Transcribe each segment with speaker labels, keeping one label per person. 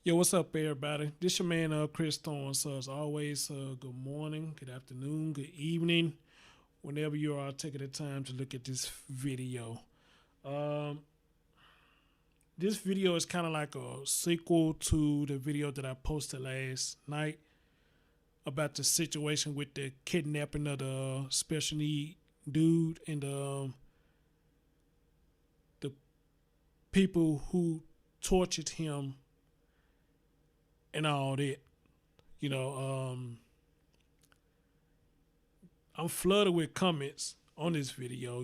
Speaker 1: Yo, what's up, everybody? This your man, Chris Thorne. So as always, good morning, good afternoon, good evening, whenever you are taking the time to look at this video. Um, this video is kind of like a sequel to the video that I posted last night about the situation with the kidnapping of the special need dude and the people who tortured him and all that. You know, I'm flooded with comments on this video.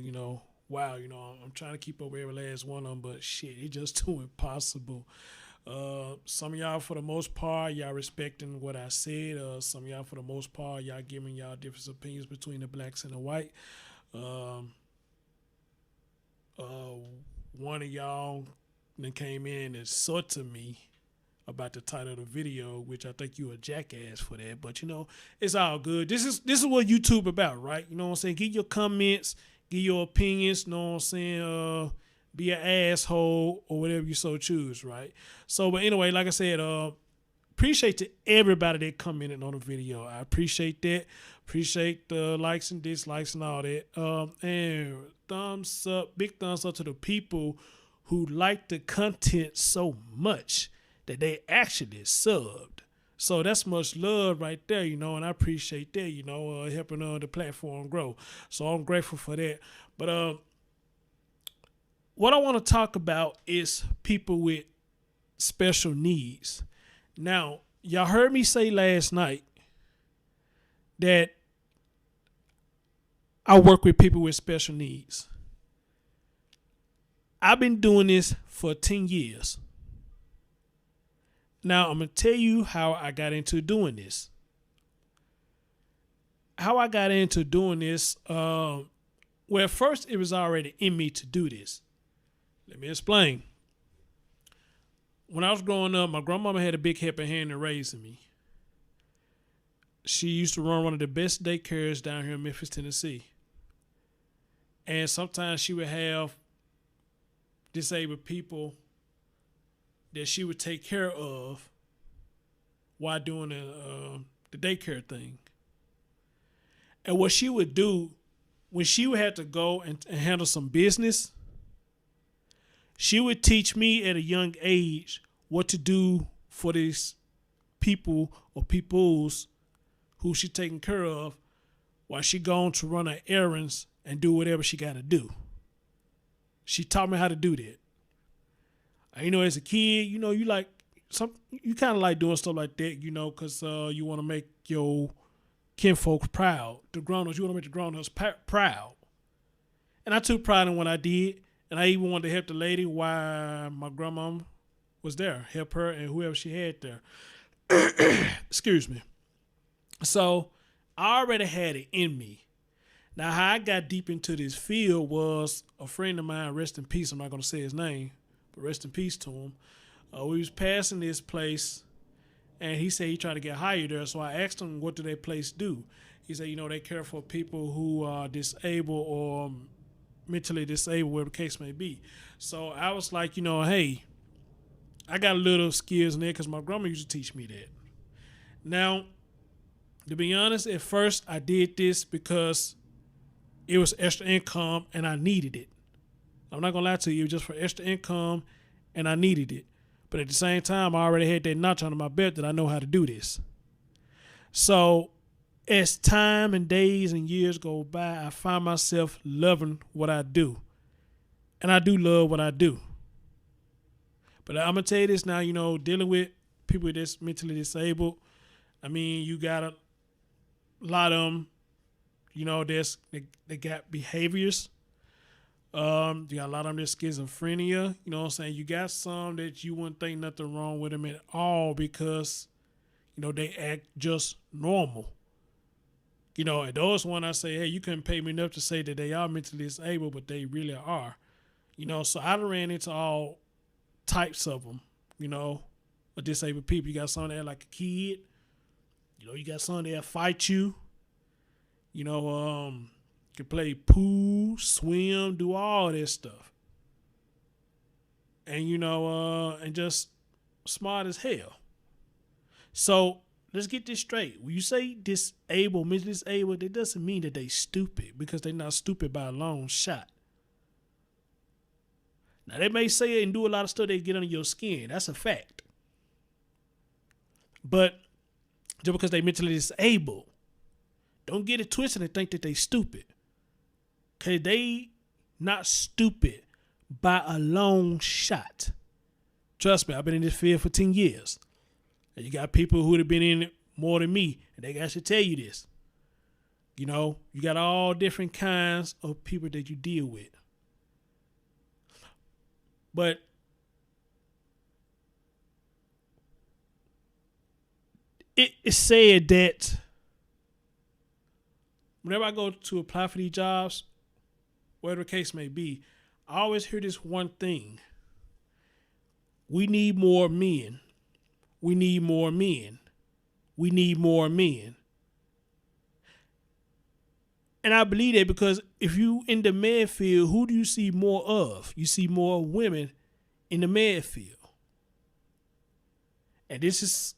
Speaker 1: Wow, I'm trying to keep up with every last one of them, but shit, it's just too impossible. Some of y'all, for the most part, y'all respecting what I said. Some of y'all, for the most part, y'all giving y'all different opinions between the blacks and the white. Um, uh, One of y'all then came in and insulted me about the title of the video, which I think you a jackass for that. But it's all good. This is what YouTube about, right? You know what I'm saying? Give your comments, give your opinions, you know what I'm saying? Be an asshole or whatever you so choose, right? So but anyway, like I said, appreciate to everybody that commented on the video. I appreciate that. Appreciate the likes and dislikes and all that. And thumbs up, big thumbs up to the people who like the content so much that they actually subbed. So that's much love right there, and I appreciate that, helping the platform grow. So I'm grateful for that. But what I want to talk about is people with special needs. Now, y'all heard me say last night that I work with people with special needs. I've been doing this for 10 years. Now, I'm going to tell you how I got into doing this. How I got into doing this, well, first, it was already in me to do this. Let me explain. When I was growing up, my grandmama had a big helping hand in raising me. She used to run one of the best daycares down here in Memphis, Tennessee. And sometimes she would have disabled people that she would take care of while doing the daycare thing. And what she would do when she would have to go and handle some business, she would teach me at a young age what to do for these people or peoples who she taking care of while she gone to run her errands and do whatever she got to do. She taught me how to do that. As a kid, you kind of like doing stuff like that, because you want to make your kinfolk proud. The grown-ups, you want to make the grown-ups proud. And I took pride in what I did, and I even wanted to help the lady while my grandma was there, help her and whoever she had there. Excuse me. So I already had it in me. Now, how I got deep into this field was a friend of mine, rest in peace, I'm not going to say his name, but rest in peace to him. We was passing this place, and he said he tried to get hired there. So I asked him, what do that place do? He said, they care for people who are disabled or mentally disabled, whatever the case may be. So I was like, hey, I got a little skills in there because my grandma used to teach me that. Now, to be honest, at first I did this because it was extra income and I needed it. I'm not going to lie to you, it was just for extra income and I needed it. But at the same time, I already had that notch under my belt that I know how to do this. So as time and days and years go by, I find myself loving what I do. And I do love what I do. But I'm going to tell you this now, dealing with people that's mentally disabled, you got a lot of them, they got behaviors. You got a lot of them that's schizophrenia. You know what I'm saying? You got some that you wouldn't think nothing wrong with them at all because, they act just normal. And those one I say, hey, you couldn't pay me enough to say that they are mentally disabled, but they really are. So I done ran into all types of them, of disabled people. You got some that act like a kid. You got some that fight you. Can play pool, swim, do all this stuff. And and just smart as hell. So let's get this straight. When you say disabled, mentally disabled, that doesn't mean that they stupid, because they're not stupid by a long shot. Now they may say it and do a lot of stuff that get under your skin. That's a fact. But just because they mentally disabled, don't get it twisted and think that they stupid. Cause they not stupid by a long shot. Trust me, I've been in this field for 10 years. And you got people who have been in it more than me, and they should tell you this. You know, you got all different kinds of people that you deal with. But it's said that whenever I go to apply for these jobs, whatever the case may be, I always hear this one thing. We need more men. We need more men. We need more men. And I believe that because if you in the med field, who do you see more of? You see more women in the med field. And this is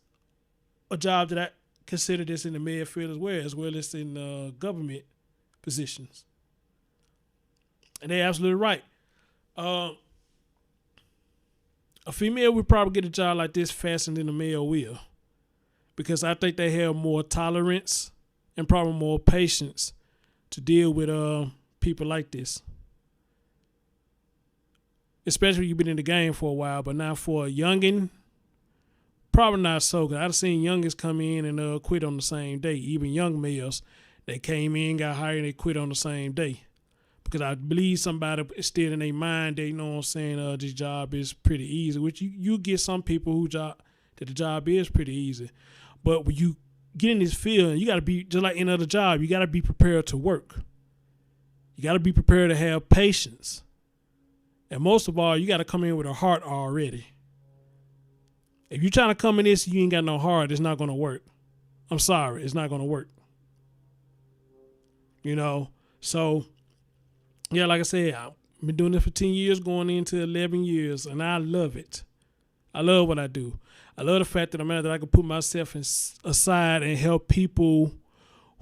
Speaker 1: a job that I consider this in the med field as well as in government positions. And they're absolutely right. A female would probably get a job like this faster than a male will, because I think they have more tolerance and probably more patience to deal with people like this. Especially when you've been in the game for a while, but now for a youngin', probably not so. Cause I've seen youngins come in and quit on the same day. Even young males, they came in, got hired, and they quit on the same day. Because I believe somebody is still in their mind, they know what I'm saying, this job is pretty easy. Which you get some people that the job is pretty easy. But when you get in this field, you got to be, just like any other job, you got to be prepared to work. You got to be prepared to have patience. And most of all, you got to come in with a heart already. If you're trying to come in this, you ain't got no heart, it's not going to work. I'm sorry, it's not going to work. You know, so, yeah, like I said, I've been doing this for 10 years, going into 11 years, and I love it. I love what I do. I love the fact that I can put myself aside and help people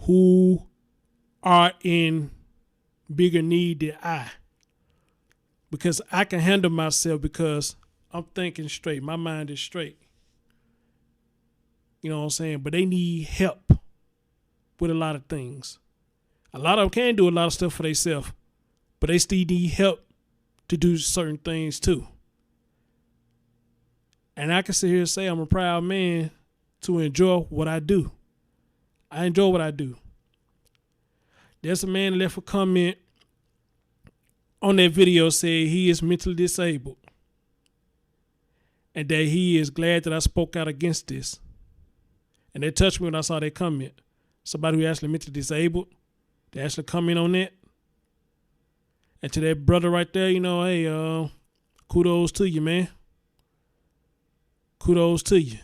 Speaker 1: who are in bigger need than I. Because I can handle myself because I'm thinking straight. My mind is straight. You know what I'm saying? But they need help with a lot of things. A lot of them can do a lot of stuff for themselves, but they still need help to do certain things too. And I can sit here and say I'm a proud man to enjoy what I do. I enjoy what I do. There's a man that left a comment on that video saying he is mentally disabled and that he is glad that I spoke out against this. And that touched me when I saw that comment. Somebody who actually mentally disabled, they actually comment on that. And to that brother right there, you know, hey, kudos to you, man. Kudos to you.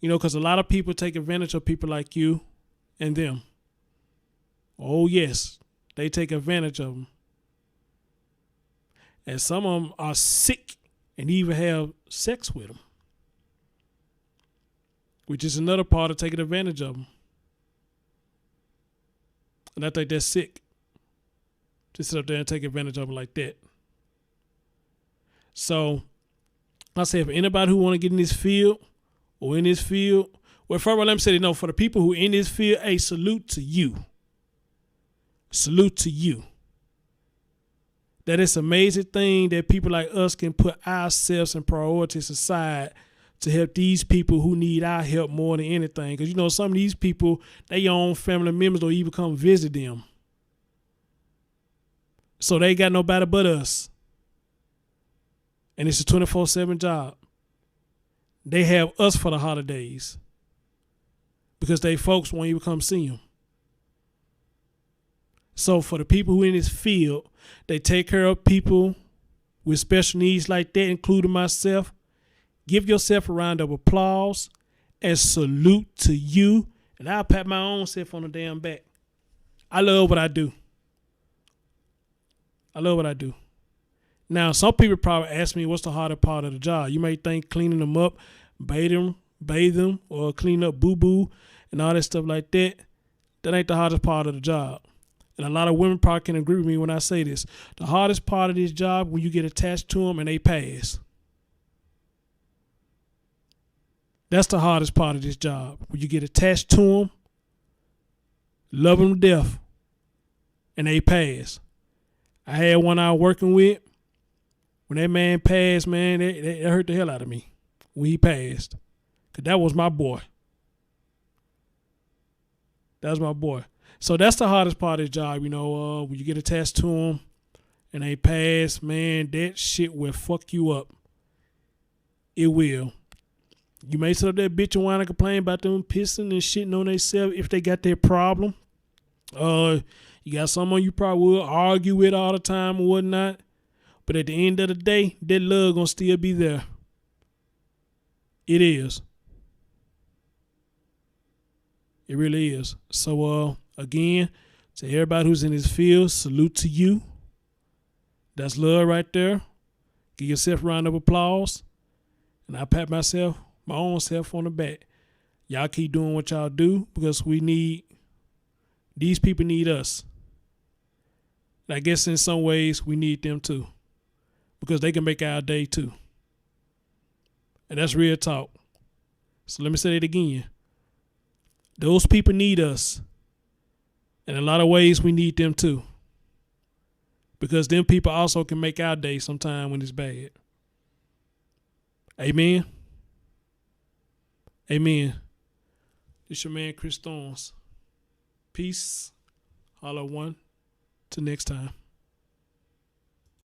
Speaker 1: You know, because a lot of people take advantage of people like you and them. Oh, yes, they take advantage of them. And some of them are sick and even have sex with them, which is another part of taking advantage of them. And I think that's sick, to sit up there and take advantage of them like that. So I say, for anybody who want to get in this field or in this field, well, first of all, let me say, no, for the people who in this field, hey, salute to you. Salute to you. That it's an amazing thing that people like us can put ourselves and priorities aside to help these people who need our help more than anything. Because, you know, some of these people, their own family members don't even come visit them. So they ain't got nobody but us. And it's a 24/7 job. They have us for the holidays because they folks won't even come see them. So for the people who in this field, they take care of people with special needs like that, including myself. Give yourself a round of applause and salute to you. And I'll pat my own self on the damn back. I love what I do. I love what I do. Now, some people probably ask me, what's the harder part of the job? You may think cleaning them up, bathe them, or clean up boo-boo and all that stuff like that. That ain't the hardest part of the job. And a lot of women probably can agree with me when I say this. The hardest part of this job when you get attached to them and they pass. That's the hardest part of this job. When you get attached to them, love them to death, and they pass. I had one I was working with. When that man passed, man, it hurt the hell out of me when he passed. Because that was my boy. That was my boy. So that's the hardest part of the job, when you get attached to them and they pass, man, that shit will fuck you up. It will. You may sit up there bitch and whine and complain about them pissing and shitting on themselves if they got their problem. You got someone you probably will argue with all the time or whatnot. But at the end of the day, that love gonna still be there. It is. It really is. So again, to everybody who's in this field, salute to you. That's love right there. Give yourself a round of applause. And I pat my own self on the back. Y'all keep doing what y'all do because these people need us. And I guess in some ways we need them too. Because they can make our day too. And that's real talk. So let me say it again. Those people need us. In a lot of ways, we need them too. Because them people also can make our day sometime when it's bad. Amen. Amen. It's your man, Chris Thorns. Peace. Holla one. Till next time.